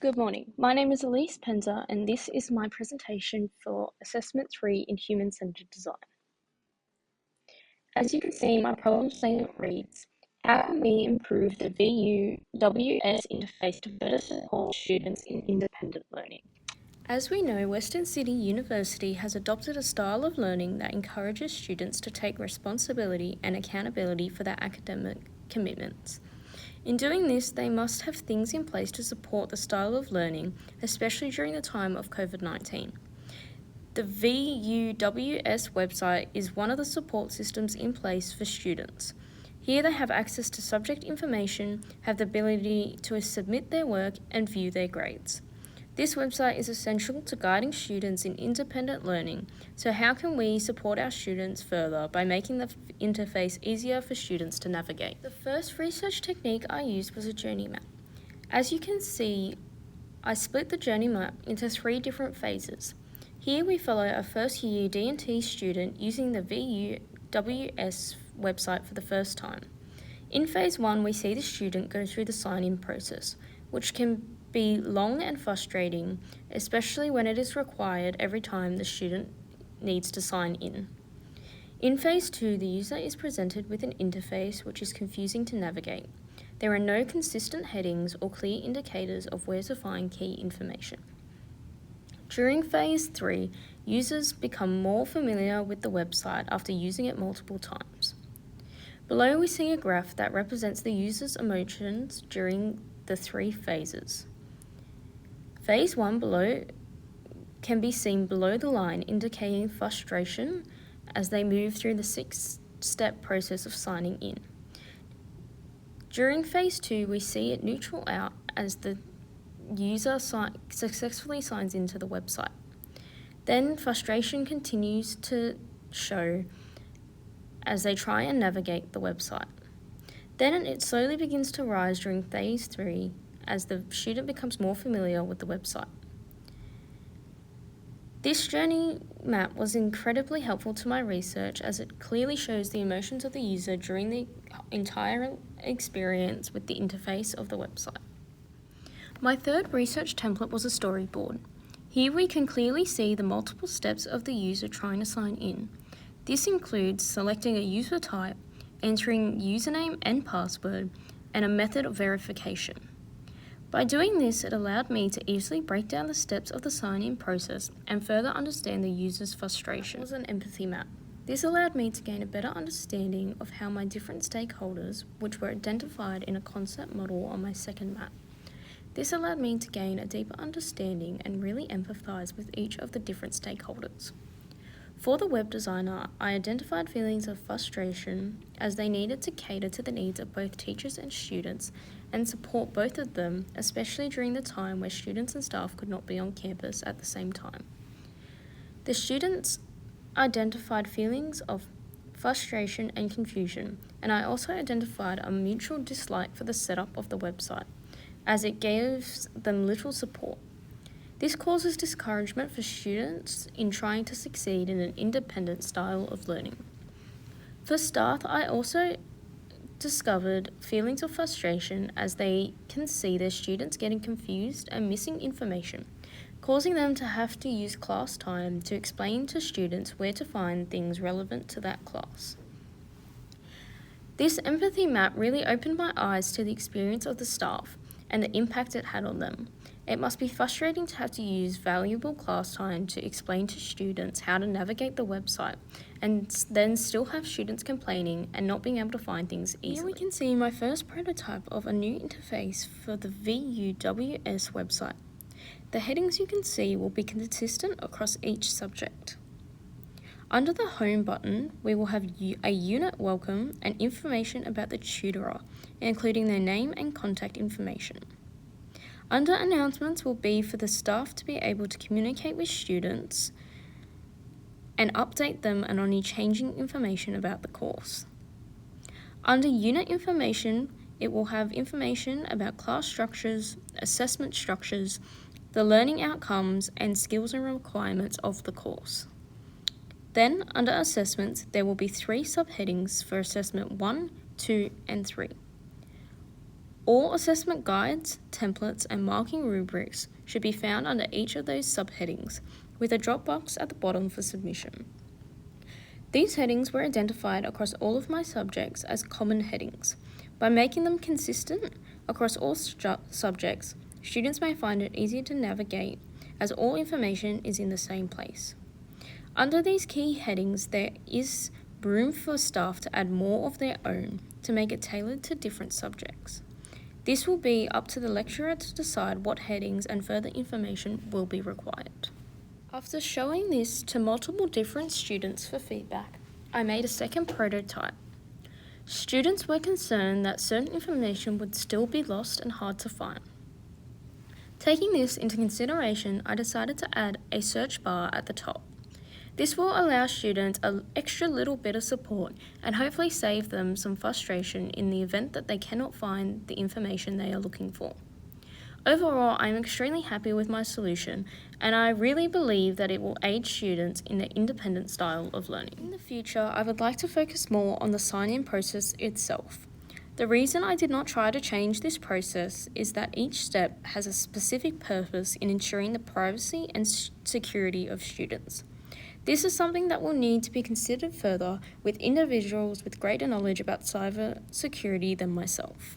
Good morning. My name is Elise Penza, and this is my presentation for Assessment 3 in Human-Centered Design. As you can see, my problem statement reads, how can we improve the VUWS interface to better support students in independent learning? As we know, Western Sydney University has adopted a style of learning that encourages students to take responsibility and accountability for their academic commitments. In doing this, they must have things in place to support the style of learning, especially during the time of COVID-19. The VUWS website is one of the support systems in place for students. Here they have access to subject information, have the ability to submit their work and view their grades. This website is essential to guiding students in independent learning, so how can we support our students further by making the interface easier for students to navigate? The first research technique I used was a journey map. As you can see, I split the journey map into 3 different phases. Here we follow a first year D&T student using the VUWS website for the first time. In phase 1, we see the student go through the sign-in process, which can be long and frustrating, especially when it is required every time the student needs to sign in. In phase 2, the user is presented with an interface which is confusing to navigate. There are no consistent headings or clear indicators of where to find key information. During phase 3, users become more familiar with the website after using it multiple times. Below we see a graph that represents the user's emotions during the 3 phases. Phase 1 below can be seen below the line, indicating frustration as they move through the 6-step process of signing in. During phase 2, we see it neutral out as the user successfully signs into the website. Then frustration continues to show as they try and navigate the website. Then it slowly begins to rise during phase 3 as the student becomes more familiar with the website. This journey map was incredibly helpful to my research as it clearly shows the emotions of the user during the entire experience with the interface of the website. My third research template was a storyboard. Here we can clearly see the multiple steps of the user trying to sign in. This includes selecting a user type, entering username and password, and a method of verification. By doing this, it allowed me to easily break down the steps of the sign-in process and further understand the user's frustration. It was an empathy map. This allowed me to gain a better understanding of how my different stakeholders, which were identified in a concept model on my second map. This allowed me to gain a deeper understanding and really empathize with each of the different stakeholders. For the web designer, I identified feelings of frustration as they needed to cater to the needs of both teachers and students and support both of them, especially during the time where students and staff could not be on campus at the same time. The students identified feelings of frustration and confusion, and I also identified a mutual dislike for the setup of the website, as it gives them little support. This causes discouragement for students in trying to succeed in an independent style of learning. For staff, I also discovered feelings of frustration as they can see their students getting confused and missing information, causing them to have to use class time to explain to students where to find things relevant to that class. This empathy map really opened my eyes to the experience of the staff and the impact it had on them. It must be frustrating to have to use valuable class time to explain to students how to navigate the website and then still have students complaining and not being able to find things easily. Here we can see my first prototype of a new interface for the VUWS website. The headings you can see will be consistent across each subject. Under the Home button, we will have a unit welcome and information about the tutorer, including their name and contact information. Under Announcements will be for the staff to be able to communicate with students and update them on any changing information about the course. Under Unit Information, it will have information about class structures, assessment structures, the learning outcomes, and skills and requirements of the course. Then, under Assessments, there will be 3 subheadings for Assessment 1, 2, and 3. All assessment guides, templates, and marking rubrics should be found under each of those subheadings, with a drop box at the bottom for submission. These headings were identified across all of my subjects as common headings. By making them consistent across all subjects, students may find it easier to navigate as all information is in the same place. Under these key headings, there is room for staff to add more of their own to make it tailored to different subjects. This will be up to the lecturer to decide what headings and further information will be required. After showing this to multiple different students for feedback, I made a second prototype. Students were concerned that certain information would still be lost and hard to find. Taking this into consideration, I decided to add a search bar at the top. This will allow students an extra little bit of support and hopefully save them some frustration in the event that they cannot find the information they are looking for. Overall, I am extremely happy with my solution, and I really believe that it will aid students in their independent style of learning. In the future, I would like to focus more on the sign-in process itself. The reason I did not try to change this process is that each step has a specific purpose in ensuring the privacy and security of students. This is something that will need to be considered further with individuals with greater knowledge about cyber security than myself.